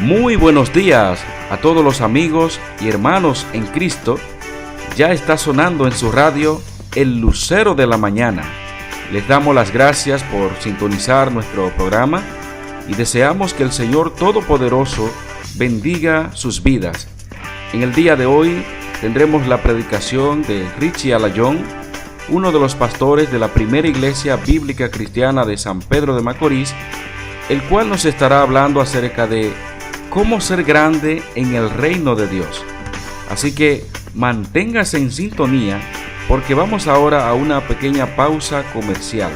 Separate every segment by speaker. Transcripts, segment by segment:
Speaker 1: Muy buenos días a todos los amigos y hermanos en Cristo. Ya está sonando en su radio el Lucero de la Mañana. Les damos las gracias por sintonizar nuestro programa y deseamos que el Señor Todopoderoso bendiga sus vidas. En el día de hoy tendremos la predicación de Richie Alayón, uno de los pastores de la primera iglesia bíblica cristiana de San Pedro de Macorís, el cual nos estará hablando acerca de cómo ser grande en el reino de Dios. Así que manténgase en sintonía porque vamos ahora a una pequeña pausa comercial.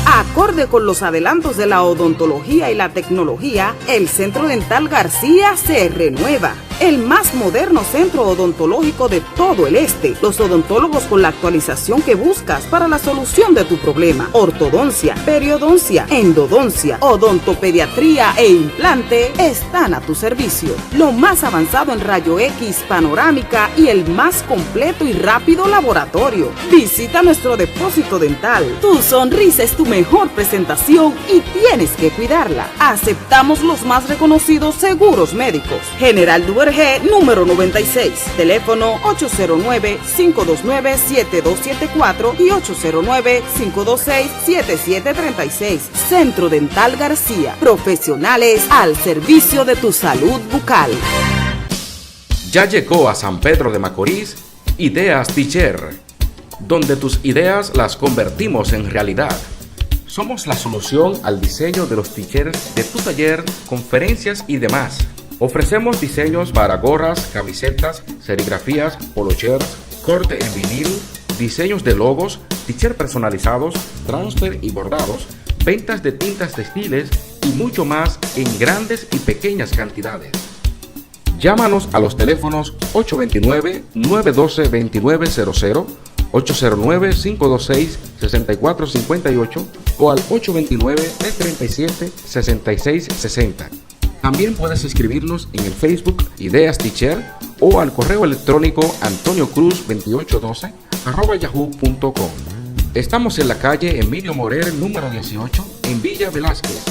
Speaker 2: Acorde con los adelantos de la odontología y la tecnología, el Centro Dental García se renueva. El más moderno centro odontológico de todo el este. Los odontólogos con la actualización que buscas para la solución de tu problema. Ortodoncia, periodoncia, endodoncia, odontopediatría e implante están a tu servicio. Lo más avanzado en rayo X, panorámica y el más completo y rápido laboratorio. Visita nuestro depósito dental. Tu sonrisa es tu mejor presentación y tienes que cuidarla. Aceptamos los más reconocidos seguros médicos. General Duvergé, número 96, teléfono 809-529-7274 y 809-526-7736. Centro Dental García, profesionales al servicio de tu salud bucal.
Speaker 1: Ya llegó a San Pedro de Macorís Ideas Teacher, donde tus ideas las convertimos en realidad. Somos la solución al diseño de los teachers de tu taller, conferencias y demás. Ofrecemos diseños para gorras, camisetas, serigrafías, polochers, corte en vinil, diseños de logos, t-shirt personalizados, transfer y bordados, ventas de tintas textiles y mucho más en grandes y pequeñas cantidades. Llámanos a los teléfonos 829-912-2900, 809-526-6458 o al 829-337-6660. También puedes escribirnos en el Facebook Ideas Teacher o al correo electrónico antoniocruz2812@yahoo.com. Estamos en la calle Emilio Morer, número 18, en Villa Velázquez.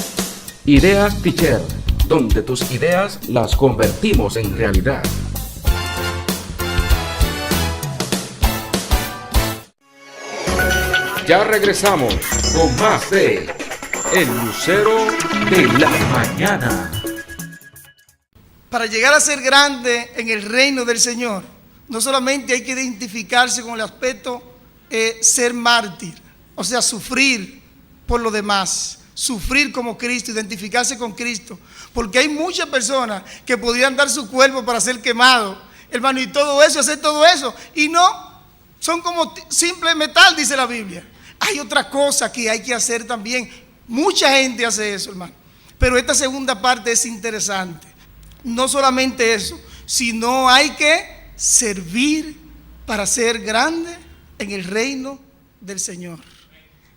Speaker 1: Ideas Teacher, donde tus ideas las convertimos en realidad. Ya regresamos con más de El Lucero de la Mañana.
Speaker 3: Para llegar a ser grande en el reino del Señor, no solamente hay que identificarse con el aspecto ser mártir, o sea, sufrir por lo demás, sufrir como Cristo, identificarse con Cristo, porque hay muchas personas que podrían dar su cuerpo para ser quemado, hermano, y todo eso, hacer todo eso, y no, son como simple metal, dice la Biblia. Hay otra cosa que hay que hacer también. Mucha gente hace eso, hermano, pero esta segunda parte es interesante. No solamente eso, sino hay que servir para ser grande en el reino del Señor.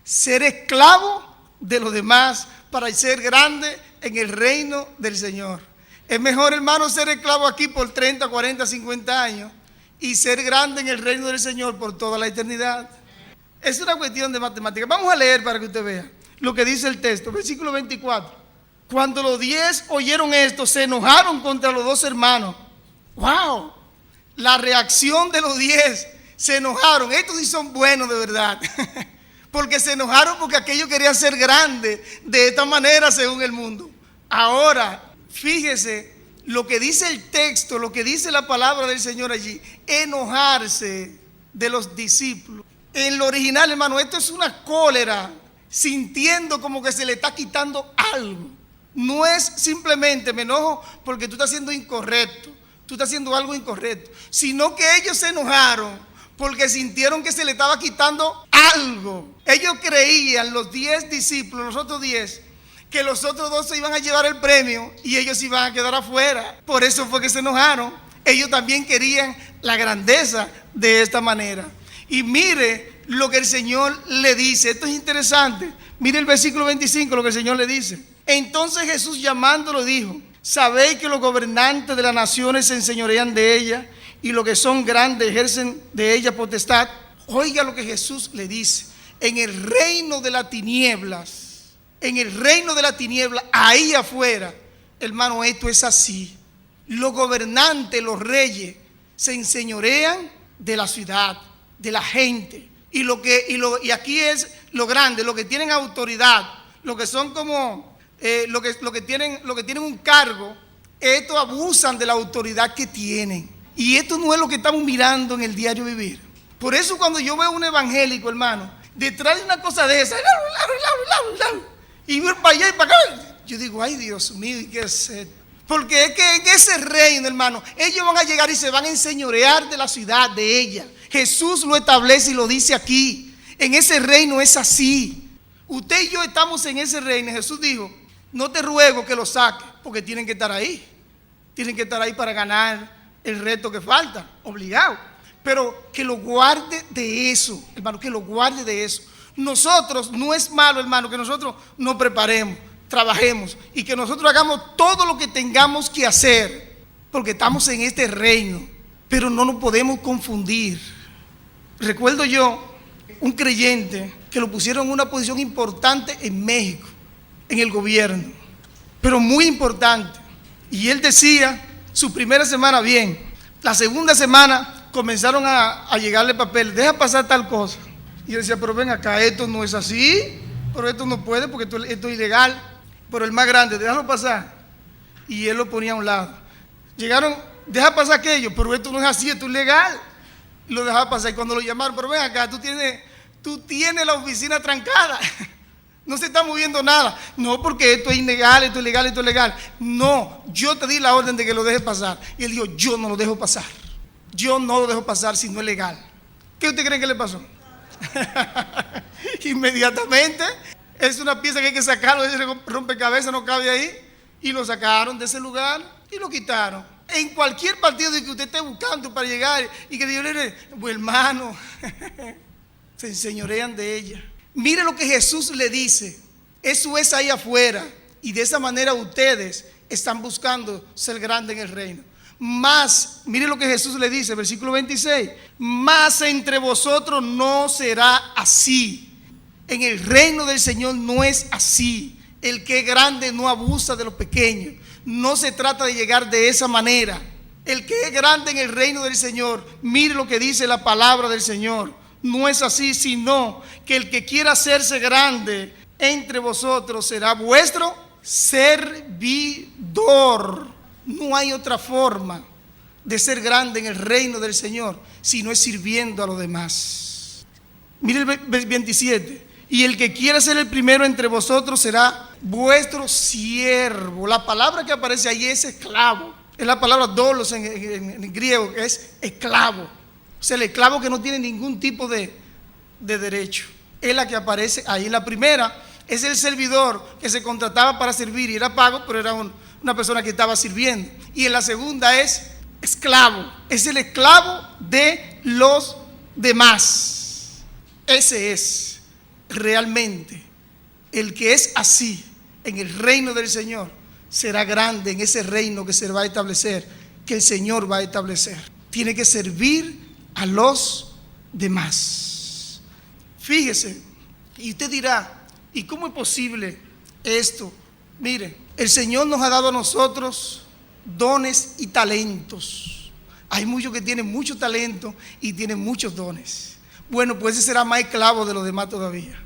Speaker 3: Ser esclavo de los demás para ser grande en el reino del Señor. Es mejor, hermano, ser esclavo aquí por 30, 40, 50 años y ser grande en el reino del Señor por toda la eternidad. Es una cuestión de matemáticas. Vamos a leer para que usted vea lo que dice el texto, versículo 24. Cuando los 10 oyeron esto, se enojaron contra los dos hermanos. ¡Wow! La reacción de los 10, se enojaron. Estos sí son buenos de verdad. Porque se enojaron porque aquellos querían ser grandes de esta manera según el mundo. Ahora, fíjese lo que dice el texto, lo que dice la palabra del Señor allí. Enojarse de los discípulos. En lo original, hermano, esto es una cólera, sintiendo como que se le está quitando algo. No es simplemente me enojo porque tú estás haciendo incorrecto, tú estás haciendo algo incorrecto, sino que ellos se enojaron porque sintieron que se le estaba quitando algo. Ellos creían, los 10 discípulos, los otros 10, que los otros 2 se iban a llevar el premio y ellos iban a quedar afuera. Por eso fue que se enojaron. Ellos también querían la grandeza de esta manera. Y mire lo que el Señor le dice. Esto es interesante. Mire el versículo 25, lo que el Señor le dice. Entonces Jesús llamándolo dijo: sabéis que los gobernantes de las naciones se enseñorean de ella y los que son grandes ejercen de ella potestad. Oiga lo que Jesús le dice. en el reino de las tinieblas, ahí afuera, hermano, esto es así. Los gobernantes, los reyes, se enseñorean de la ciudad, de la gente. Y aquí es lo grande, los que tienen autoridad, los que son como, los que tienen un cargo, estos abusan de la autoridad que tienen. Y esto no es lo que estamos mirando en el diario vivir. Por eso cuando yo veo un evangélico, hermano, detrás de una cosa de esa, y voy para allá y para acá, yo digo, ay Dios mío, ¿y qué es esto? Porque es que en ese reino, hermano, ellos van a llegar y se van a enseñorear de la ciudad, de ella. Jesús lo establece y lo dice aquí. En ese reino es así. Usted y yo estamos en ese reino. Jesús dijo, no te ruego que lo saques, porque tienen que estar ahí. Tienen que estar ahí para ganar el reto que falta, obligado. Pero que lo guarde de eso, hermano, que lo guarde de eso. Nosotros, no es malo, hermano, que nosotros nos preparemos, trabajemos y que nosotros hagamos todo lo que tengamos que hacer, porque estamos en este reino, pero no nos podemos confundir. Recuerdo yo un creyente que lo pusieron en una posición importante en México, en el gobierno, pero muy importante, y él decía, su primera semana bien, la segunda semana comenzaron a llegarle papeles, deja pasar tal cosa, y yo decía, pero ven acá, esto no es así, pero esto no puede porque esto es ilegal. Pero el más grande, déjalo pasar. Y él lo ponía a un lado. Llegaron, deja pasar aquello, pero esto no es así, esto es ilegal. Y lo dejaba pasar. Y cuando lo llamaron, pero ven acá, tú tienes la oficina trancada. No se está moviendo nada. No, porque esto es ilegal, esto es legal, esto es legal. No, yo te di la orden de que lo dejes pasar. Y él dijo, yo no lo dejo pasar. Yo no lo dejo pasar si no es legal. ¿Qué usted cree que le pasó? Inmediatamente. Es una pieza que hay que sacarlo, ese rompecabezas no cabe ahí. Y lo sacaron de ese lugar y lo quitaron. En cualquier partido que usted esté buscando para llegar y que yo le diga, pues, hermano, se enseñorean de ella. Mire lo que Jesús le dice. Eso es ahí afuera. Y de esa manera ustedes están buscando ser grandes en el reino. Más, mire lo que Jesús le dice, versículo 26. Más entre vosotros no será así. En el reino del Señor no es así. El que es grande no abusa de los pequeños. No se trata de llegar de esa manera. El que es grande en el reino del Señor, mire lo que dice la palabra del Señor. No es así, sino que el que quiera hacerse grande entre vosotros será vuestro servidor. No hay otra forma de ser grande en el reino del Señor si no es sirviendo a los demás. Mire el 27. Y el que quiera ser el primero entre vosotros será vuestro siervo. La palabra que aparece ahí es esclavo. Es la palabra dolos en griego, que es esclavo. O sea, el esclavo que no tiene ningún tipo de derecho. Es la que aparece ahí. La primera es el servidor que se contrataba para servir y era pago, pero era una persona que estaba sirviendo. Y en la segunda es esclavo. Es el esclavo de los demás. Ese es realmente el que es así en el reino del Señor será grande en ese reino que se va a establecer, que el Señor va a establecer. Tiene que servir a los demás. Fíjese, y usted dirá, ¿y cómo es posible esto? Mire, el Señor nos ha dado a nosotros dones y talentos. Hay muchos que tienen mucho talento y tienen muchos dones. Bueno, pues ese será más esclavo de los demás todavía.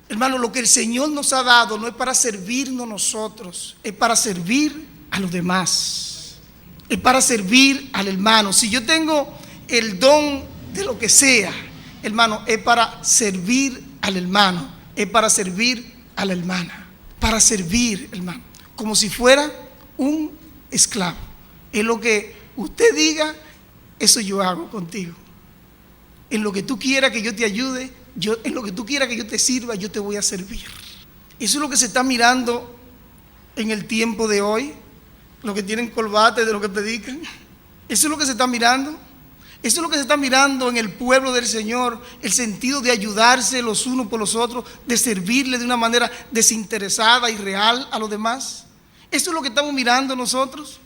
Speaker 3: Hermano, lo que el Señor nos ha dado no es para servirnos nosotros, es para servir a los demás. Es para servir al hermano. Si yo tengo el don de lo que sea, hermano, es para servir al hermano, es para servir a la hermana, para servir, hermano, como si fuera un esclavo. Es lo que usted diga, eso yo hago contigo. En lo que tú quieras que yo te ayude, en lo que tú quieras que yo te sirva, yo te voy a servir. Eso es lo que se está mirando en el tiempo de hoy. Los que tienen corbata de lo que predican. Eso es lo que se está mirando. Eso es lo que se está mirando en el pueblo del Señor. El sentido de ayudarse los unos por los otros, de servirle de una manera desinteresada y real a los demás. Eso es lo que estamos mirando nosotros.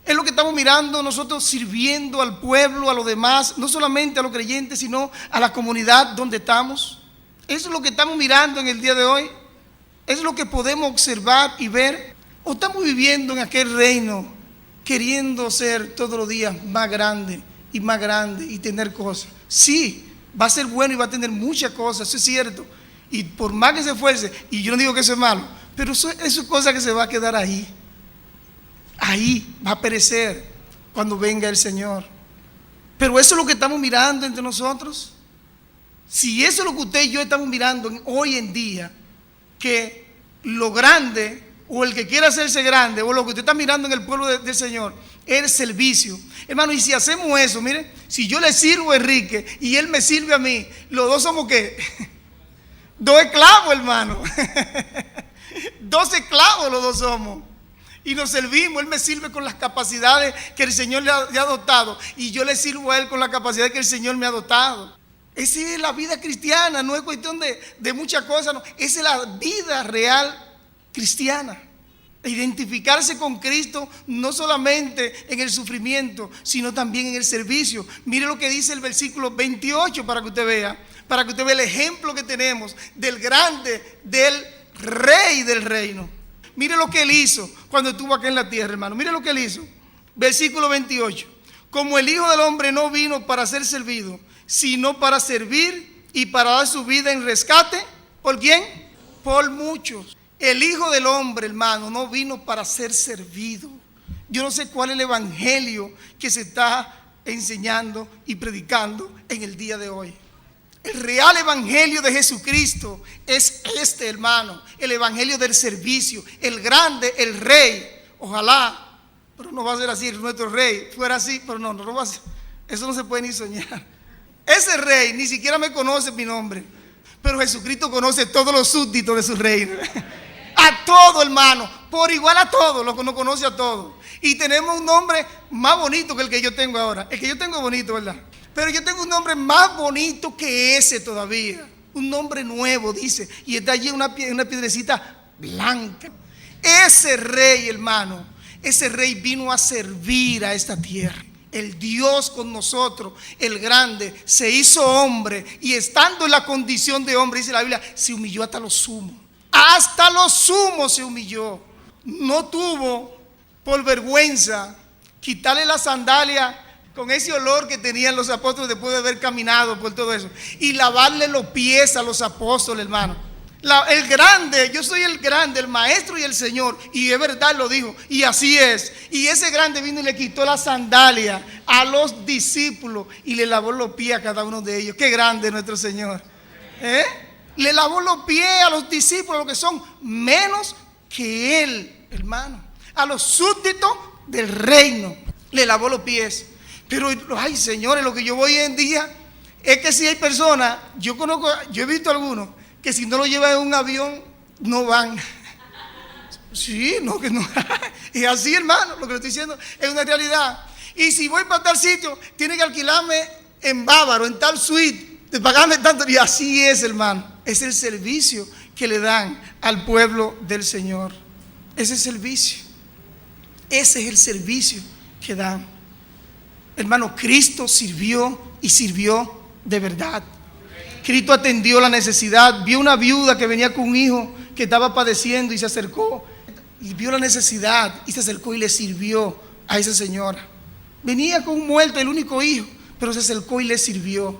Speaker 3: Es lo que estamos mirando nosotros, sirviendo al pueblo, a los demás, no solamente a los creyentes, sino a la comunidad donde estamos. Eso es lo que estamos mirando en el día de hoy. Eso es lo que podemos observar y ver. ¿O estamos viviendo en aquel reino queriendo ser todos los días más grande y tener cosas? Sí, va a ser bueno y va a tener muchas cosas, eso es cierto. Y por más que se esfuerce, y yo no digo que eso es malo, pero eso es cosa que se va a quedar ahí. Ahí va a perecer cuando venga el Señor. Pero eso es lo que estamos mirando entre nosotros. Si eso es lo que usted y yo estamos mirando hoy en día, que lo grande, o el que quiera hacerse grande, o lo que usted está mirando en el pueblo del Señor, es el servicio. Hermano, y si hacemos eso, mire, si yo le sirvo a Enrique y él me sirve a mí, los dos somos ¿qué? Dos esclavos, hermano. Dos esclavos los dos somos. Y nos servimos, él me sirve con las capacidades que el Señor le ha dotado, y yo le sirvo a él con la capacidad que el Señor me ha dotado. Esa es la vida cristiana, no es cuestión de muchas cosas, no. Esa es la vida real cristiana. Identificarse con Cristo no solamente en el sufrimiento, sino también en el servicio. Mire lo que dice el versículo 28 para que usted vea el ejemplo que tenemos del grande, del rey del reino. Mire lo que él hizo cuando estuvo aquí en la tierra, hermano. Mire lo que él hizo. Versículo 28. Como el Hijo del Hombre no vino para ser servido, sino para servir y para dar su vida en rescate. ¿Por quién? Por muchos. El Hijo del Hombre, hermano, no vino para ser servido. Yo no sé cuál es el evangelio que se está enseñando y predicando en el día de hoy. El real evangelio de Jesucristo es este, hermano, el evangelio del servicio, el grande, el rey. Ojalá, pero no va a ser así, nuestro rey fuera así, pero no va a ser. Eso no se puede ni soñar. Ese rey ni siquiera me conoce mi nombre, pero Jesucristo conoce todos los súbditos de su reino. A todo, hermano, por igual a todos, lo conoce a todos. Y tenemos un nombre más bonito que el que yo tengo ahora. El que yo tengo es bonito, ¿verdad? Pero yo tengo un nombre más bonito que ese todavía. Un nombre nuevo, dice. Y está allí una piedrecita blanca. Ese rey, hermano, ese rey vino a servir a esta tierra. El Dios con nosotros, el grande, se hizo hombre. Y estando en la condición de hombre, dice la Biblia, se humilló hasta lo sumo. Hasta lo sumo se humilló. No tuvo por vergüenza quitarle la sandalia con ese olor que tenían los apóstoles después de haber caminado por todo eso, y lavarle los pies a los apóstoles, hermano. El grande, yo soy el grande, el maestro y el Señor, y es verdad, lo dijo, y así es. Y ese grande vino y le quitó la sandalia a los discípulos y le lavó los pies a cada uno de ellos. Qué grande nuestro Señor, le lavó los pies a los discípulos, los que son menos que él, hermano. A los súbditos del reino le lavó los pies. Pero, ay, señores, lo que yo voy hoy en día es que si hay personas, yo he visto algunos que si no lo llevan en un avión, no van. Sí, no, que no. Es así, hermano, lo que le estoy diciendo es una realidad. Y si voy para tal sitio, tiene que alquilarme en Bávaro, en tal suite, de pagarme tanto. Y así es, hermano. Es el servicio que le dan al pueblo del Señor. Ese es el servicio. Ese es el servicio que dan. Hermano, Cristo sirvió y sirvió de verdad. Cristo atendió la necesidad. Vio una viuda que venía con un hijo que estaba padeciendo y se acercó. Y vio la necesidad y se acercó y le sirvió a esa señora. Venía con un muerto, el único hijo, pero se acercó y le sirvió.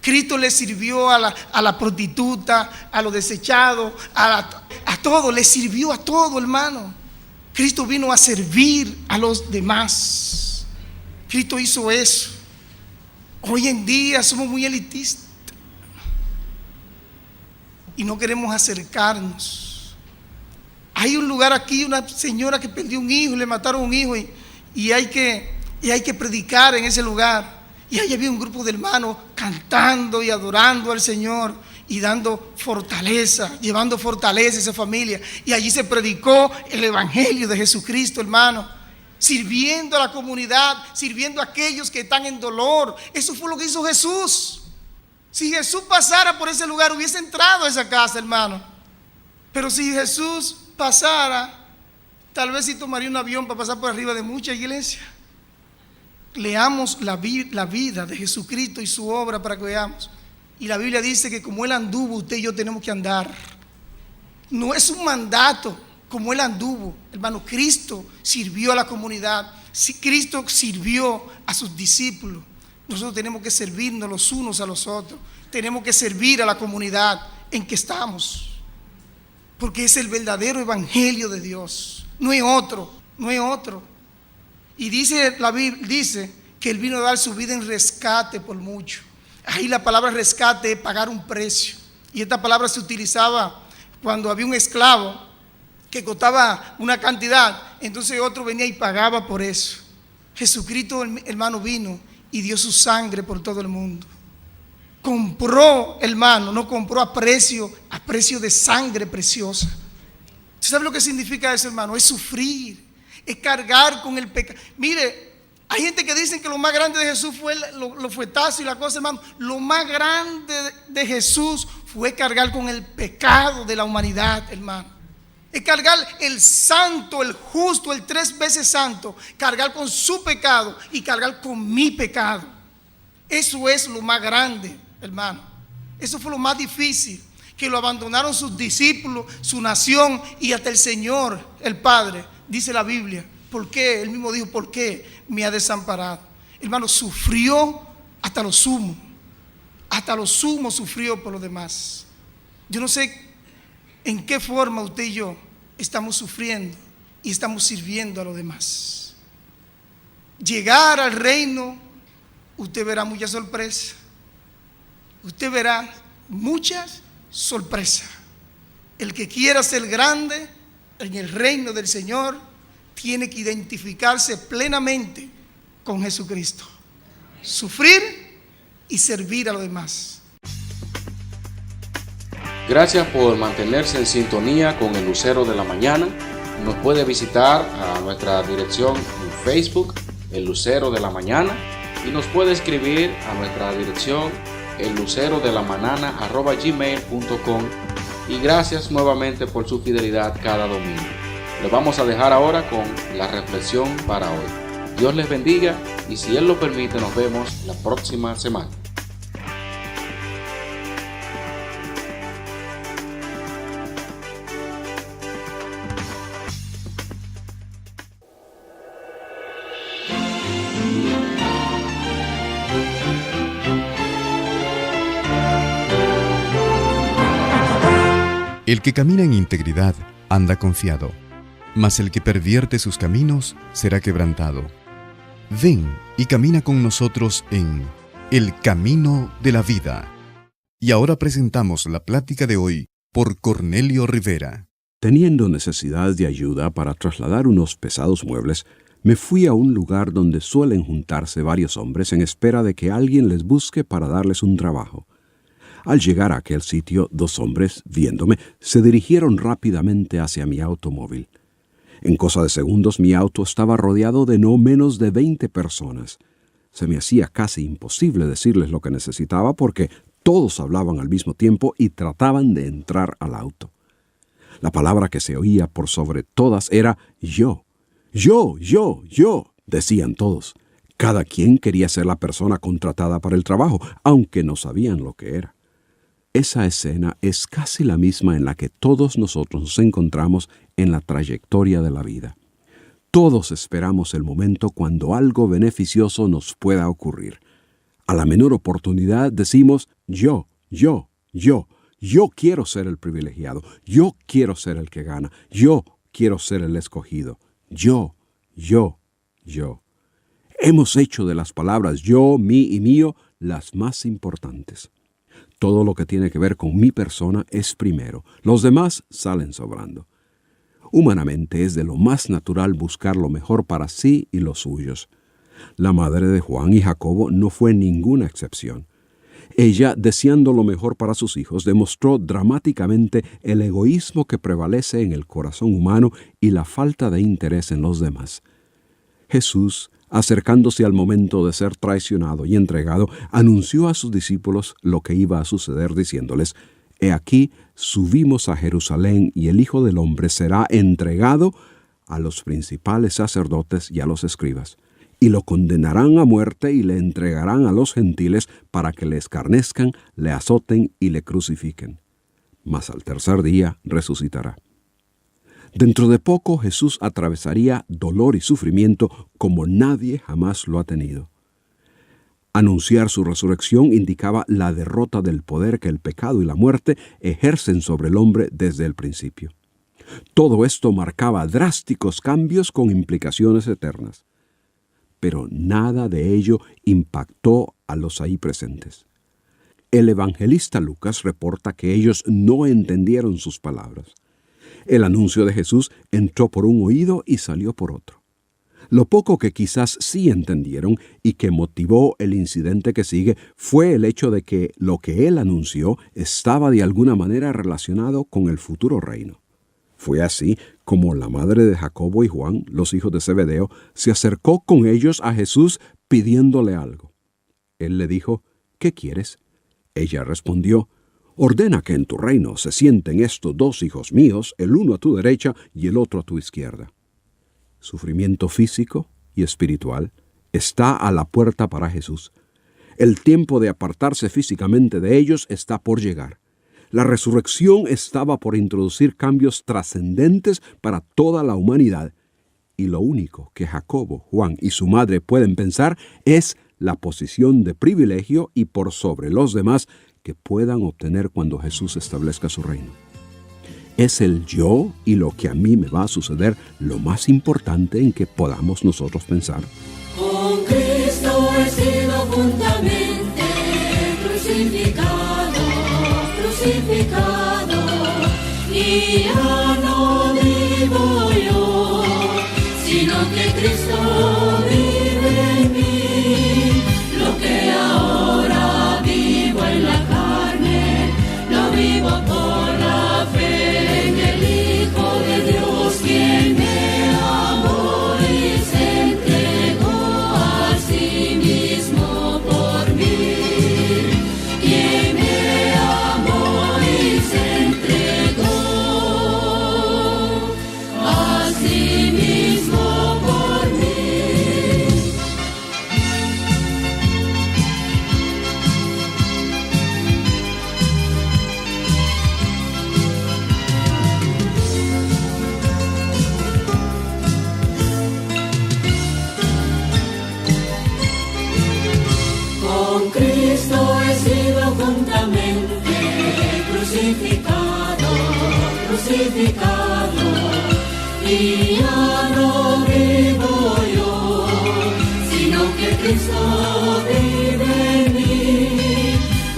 Speaker 3: Cristo le sirvió a la prostituta, a los desechados, a todo. Le sirvió a todo, hermano. Cristo vino a servir a los demás. Cristo hizo eso. Hoy en día somos muy elitistas y no queremos acercarnos. Hay un lugar aquí, una señora que perdió un hijo, le mataron un hijo y hay que predicar en ese lugar. Y ahí había un grupo de hermanos cantando y adorando al Señor y dando fortaleza, llevando fortaleza a esa familia. Y allí se predicó el evangelio de Jesucristo, hermano. Sirviendo a la comunidad, sirviendo a aquellos que están en dolor. Eso fue lo que hizo Jesús. Si Jesús pasara por ese lugar, hubiese entrado a esa casa, hermano. Pero si Jesús pasara, tal vez sí tomaría un avión para pasar por arriba de mucha iglesia. Leamos la vida de Jesucristo y su obra para que veamos Y la Biblia dice que como Él anduvo, usted y yo tenemos que andar. No es un mandato, como Él anduvo. Hermano, Cristo sirvió a la comunidad. Cristo sirvió a sus discípulos. Nosotros tenemos que servirnos los unos a los otros. Tenemos que servir a la comunidad en que estamos. Porque es el verdadero evangelio de Dios. No es otro, no es otro. Y dice la Biblia, dice que Él vino a dar su vida en rescate por mucho. Ahí la palabra rescate es pagar un precio. Y esta palabra se utilizaba cuando había un esclavo que costaba una cantidad, entonces otro venía y pagaba por eso. Jesucristo, hermano, vino y dio su sangre por todo el mundo. Compró, hermano, no compró a precio de sangre preciosa. ¿Usted sabe lo que significa eso, hermano? Es sufrir, es cargar con el pecado. Mire, hay gente que dice que lo más grande de Jesús fue los fuetazos y la cosa, hermano. Lo más grande de Jesús fue cargar con el pecado de la humanidad, hermano. Es cargar el santo, el justo, el 3 veces santo, cargar con su pecado y cargar con mi pecado. Eso es lo más grande, hermano. Eso fue lo más difícil, que lo abandonaron sus discípulos, su nación y hasta el Señor, el Padre. Dice la Biblia. ¿Por qué? Él mismo dijo, ¿por qué me ha desamparado? Hermano, sufrió hasta lo sumo. Hasta lo sumo sufrió por los demás. Yo no sé en qué forma usted y yo estamos sufriendo y estamos sirviendo a los demás. Llegar al reino, usted verá muchas sorpresas. Usted verá muchas sorpresas. El que quiera ser grande en el reino del Señor tiene que identificarse plenamente con Jesucristo. Sufrir y servir a los demás.
Speaker 1: Gracias por mantenerse en sintonía con el Lucero de la Mañana. Nos puede visitar a nuestra dirección en Facebook, el Lucero de la Mañana, y nos puede escribir a nuestra dirección ellucerodelamanana@gmail.com. Y gracias nuevamente por su fidelidad cada domingo. Les vamos a dejar ahora con la reflexión para hoy. Dios les bendiga y si Él lo permite nos vemos la próxima semana.
Speaker 4: El que camina en integridad anda confiado, mas el que pervierte sus caminos será quebrantado. Ven y camina con nosotros en El Camino de la Vida. Y ahora presentamos la plática de hoy por Cornelio Rivera.
Speaker 5: Teniendo necesidad de ayuda para trasladar unos pesados muebles, me fui a un lugar donde suelen juntarse varios hombres en espera de que alguien les busque para darles un trabajo. Al llegar a aquel sitio, 2 hombres, viéndome, se dirigieron rápidamente hacia mi automóvil. En cosa de segundos, mi auto estaba rodeado de no menos de 20 personas. Se me hacía casi imposible decirles lo que necesitaba porque todos hablaban al mismo tiempo y trataban de entrar al auto. La palabra que se oía por sobre todas era yo. Yo, decían todos. Cada quien quería ser la persona contratada para el trabajo, aunque no sabían lo que era. Esa escena es casi la misma en la que todos nosotros nos encontramos en la trayectoria de la vida. Todos esperamos el momento cuando algo beneficioso nos pueda ocurrir. A la menor oportunidad decimos yo quiero ser el privilegiado, yo quiero ser el que gana, yo quiero ser el escogido, yo. Hemos hecho de las palabras yo, mí y mío las más importantes. Todo lo que tiene que ver con mi persona es primero. Los demás salen sobrando. Humanamente es de lo más natural buscar lo mejor para sí y los suyos. La madre de Juan y Jacobo no fue ninguna excepción. Ella, deseando lo mejor para sus hijos, demostró dramáticamente el egoísmo que prevalece en el corazón humano y la falta de interés en los demás. Jesús, acercándose al momento de ser traicionado y entregado, anunció a sus discípulos lo que iba a suceder diciéndoles: «He aquí, subimos a Jerusalén y el Hijo del Hombre será entregado a los principales sacerdotes y a los escribas, y lo condenarán a muerte y le entregarán a los gentiles para que le escarnezcan, le azoten y le crucifiquen. Mas al tercer día resucitará. Dentro de poco Jesús atravesaría dolor y sufrimiento como nadie jamás lo ha tenido. Anunciar su resurrección indicaba la derrota del poder que el pecado y la muerte ejercen sobre el hombre desde el principio. Todo esto marcaba drásticos cambios con implicaciones eternas. Pero nada de ello impactó a los ahí presentes. El evangelista Lucas reporta que ellos no entendieron sus palabras. El anuncio de Jesús entró por un oído y salió por otro. Lo poco que quizás sí entendieron y que motivó el incidente que sigue fue el hecho de que lo que él anunció estaba de alguna manera relacionado con el futuro reino. Fue así como la madre de Jacobo y Juan, los hijos de Zebedeo, se acercó con ellos a Jesús pidiéndole algo. Él le dijo, ¿qué quieres? Ella respondió, ordena que en tu reino se sienten estos dos hijos míos, el uno a tu derecha y el otro a tu izquierda. Sufrimiento físico y espiritual está a la puerta para Jesús. El tiempo de apartarse físicamente de ellos está por llegar. La resurrección estaba por introducir cambios trascendentes para toda la humanidad. Y lo único que Jacobo, Juan y su madre pueden pensar es la posición de privilegio y por sobre los demás que puedan obtener cuando Jesús establezca su reino. Es el yo y lo que a mí me va a suceder lo más importante en que podamos nosotros pensar.
Speaker 6: Con Cristo he sido juntamente crucificado, y ya no vivo yo, sino que Cristo vive en mí. Lo que ahora vivo en la carne, lo vivo por la fe en el Hijo de Dios, quien me amó y se entregó a sí mismo por mí. Quien me amó y se entregó a sí mismo por mí. Con Cristo he sido juntamente crucificado, y ya no vivo yo, sino que Cristo vive en mí.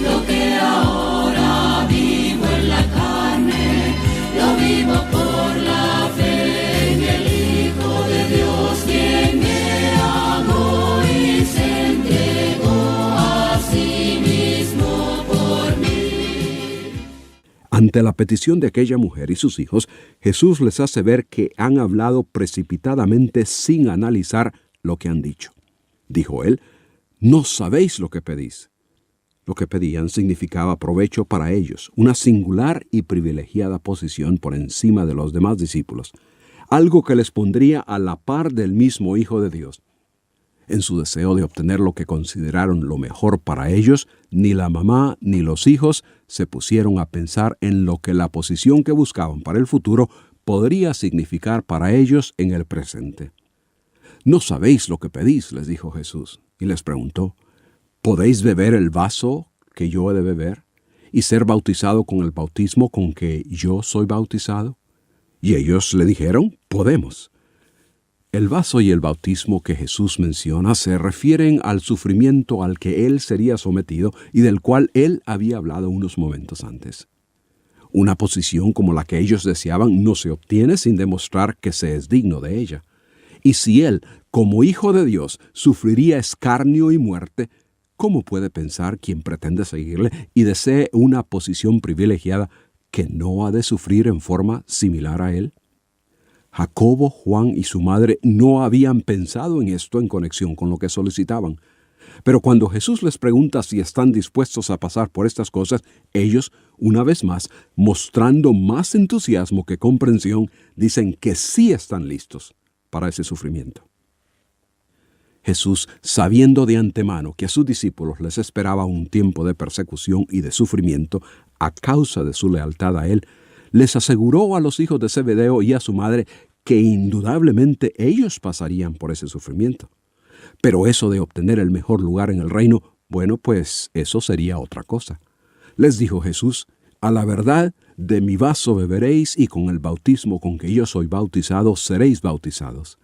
Speaker 6: Lo que ahora vivo en la carne, lo vivo por la fe en el Hijo de Dios, quien me amó y se entregó a sí mismo por mí.
Speaker 5: Ante la petición de aquella mujer y sus hijos, Jesús les hace ver que han hablado precipitadamente sin analizar lo que han dicho. Dijo él, no sabéis lo que pedís. Lo que pedían significaba provecho para ellos, una singular y privilegiada posición por encima de los demás discípulos, algo que les pondría a la par del mismo Hijo de Dios. En su deseo de obtener lo que consideraron lo mejor para ellos, ni la mamá ni los hijos se pusieron a pensar en lo que la posición que buscaban para el futuro podría significar para ellos en el presente. No sabéis lo que pedís, les dijo Jesús, y les preguntó, ¿podéis beber el vaso que yo he de beber y ser bautizado con el bautismo con que yo soy bautizado? Y ellos le dijeron, podemos. El vaso y el bautismo que Jesús menciona se refieren al sufrimiento al que él sería sometido y del cual él había hablado unos momentos antes. Una posición como la que ellos deseaban no se obtiene sin demostrar que se es digno de ella. Y si él, como Hijo de Dios, sufriría escarnio y muerte, ¿cómo puede pensar quien pretende seguirle y desee una posición privilegiada que no ha de sufrir en forma similar a él? Jacobo, Juan y su madre no habían pensado en esto en conexión con lo que solicitaban. Pero cuando Jesús les pregunta si están dispuestos a pasar por estas cosas, ellos, una vez más, mostrando más entusiasmo que comprensión, dicen que sí están listos para ese sufrimiento. Jesús, sabiendo de antemano que a sus discípulos les esperaba un tiempo de persecución y de sufrimiento a causa de su lealtad a Él, les aseguró a los hijos de Zebedeo y a su madre que indudablemente ellos pasarían por ese sufrimiento. Pero eso de obtener el mejor lugar en el reino, bueno, pues eso sería otra cosa. Les dijo Jesús: a la verdad, de mi vaso beberéis y con el bautismo con que yo soy bautizado seréis bautizados.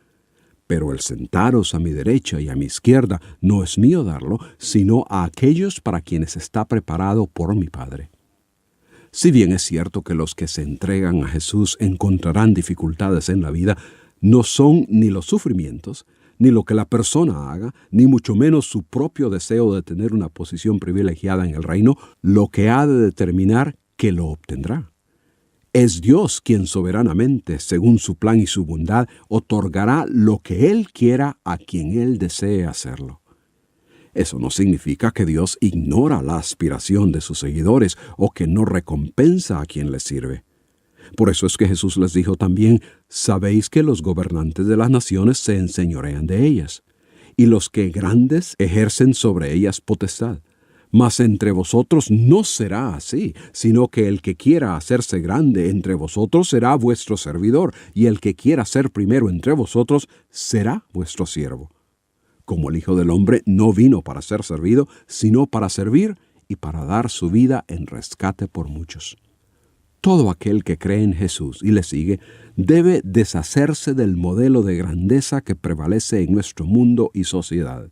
Speaker 5: Pero el sentaros a mi derecha y a mi izquierda no es mío darlo, sino a aquellos para quienes está preparado por mi Padre. Si bien es cierto que los que se entregan a Jesús encontrarán dificultades en la vida, no son ni los sufrimientos, ni lo que la persona haga, ni mucho menos su propio deseo de tener una posición privilegiada en el reino, lo que ha de determinar que lo obtendrá. Es Dios quien soberanamente, según su plan y su bondad, otorgará lo que Él quiera a quien Él desee hacerlo. Eso no significa que Dios ignora la aspiración de sus seguidores o que no recompensa a quien les sirve. Por eso es que Jesús les dijo también: sabéis que los gobernantes de las naciones se enseñorean de ellas, y los que grandes ejercen sobre ellas potestad. Mas entre vosotros no será así, sino que el que quiera hacerse grande entre vosotros será vuestro servidor, y el que quiera ser primero entre vosotros será vuestro siervo. Como el Hijo del Hombre no vino para ser servido, sino para servir y para dar su vida en rescate por muchos. Todo aquel que cree en Jesús y le sigue debe deshacerse del modelo de grandeza que prevalece en nuestro mundo y sociedad.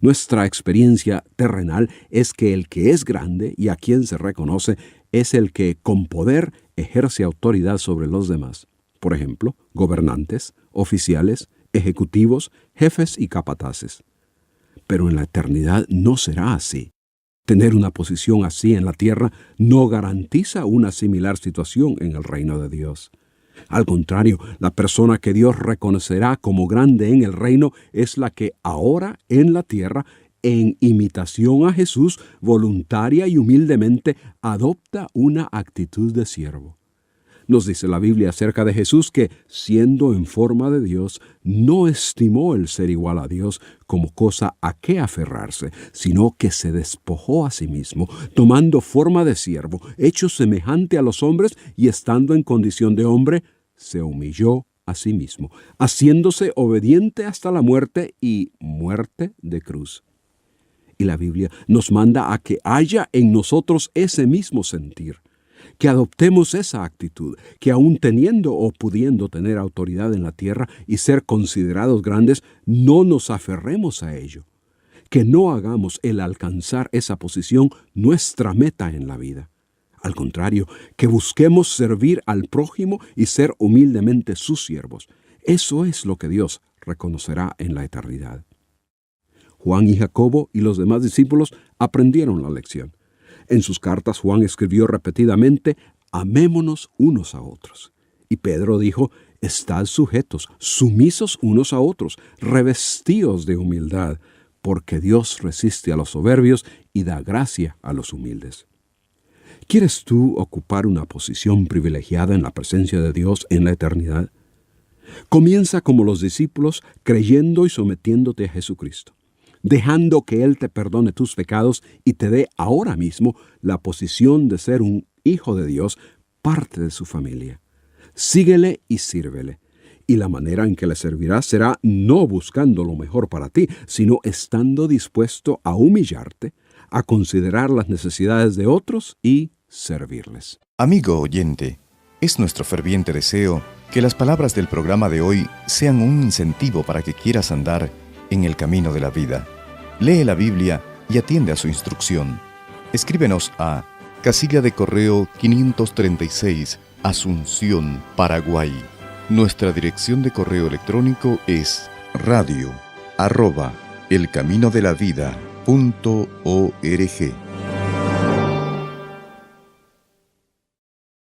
Speaker 5: Nuestra experiencia terrenal es que el que es grande y a quien se reconoce es el que con poder ejerce autoridad sobre los demás. Por ejemplo, gobernantes, oficiales, ejecutivos, jefes y capataces. Pero en la eternidad no será así. Tener una posición así en la tierra no garantiza una similar situación en el reino de Dios. Al contrario, la persona que Dios reconocerá como grande en el reino es la que ahora en la tierra, en imitación a Jesús, voluntaria y humildemente adopta una actitud de siervo. Nos dice la Biblia acerca de Jesús que, siendo en forma de Dios, no estimó el ser igual a Dios como cosa a qué aferrarse, sino que se despojó a sí mismo, tomando forma de siervo, hecho semejante a los hombres y estando en condición de hombre, se humilló a sí mismo, haciéndose obediente hasta la muerte y muerte de cruz. Y la Biblia nos manda a que haya en nosotros ese mismo sentir, que adoptemos esa actitud, que aun teniendo o pudiendo tener autoridad en la tierra y ser considerados grandes, no nos aferremos a ello, que no hagamos el alcanzar esa posición nuestra meta en la vida. Al contrario, que busquemos servir al prójimo y ser humildemente sus siervos. Eso es lo que Dios reconocerá en la eternidad. Juan y Jacobo y los demás discípulos aprendieron la lección. En sus cartas Juan escribió repetidamente: amémonos unos a otros. Y Pedro dijo: estad sujetos, sumisos unos a otros, revestidos de humildad, porque Dios resiste a los soberbios y da gracia a los humildes. ¿Quieres tú ocupar una posición privilegiada en la presencia de Dios en la eternidad? Comienza como los discípulos, creyendo y sometiéndote a Jesucristo, dejando que Él te perdone tus pecados y te dé ahora mismo la posición de ser un hijo de Dios, parte de su familia. Síguele y sírvele. Y la manera en que le servirás será no buscando lo mejor para ti, sino estando dispuesto a humillarte, a considerar las necesidades de otros y servirles.
Speaker 4: Amigo oyente, es nuestro ferviente deseo que las palabras del programa de hoy sean un incentivo para que quieras andar en el camino de la vida. Lee la Biblia y atiende a su instrucción. Escríbenos a Casilla de Correo 536, Asunción, Paraguay. Nuestra dirección de correo electrónico es radio@elcaminodelavida.org.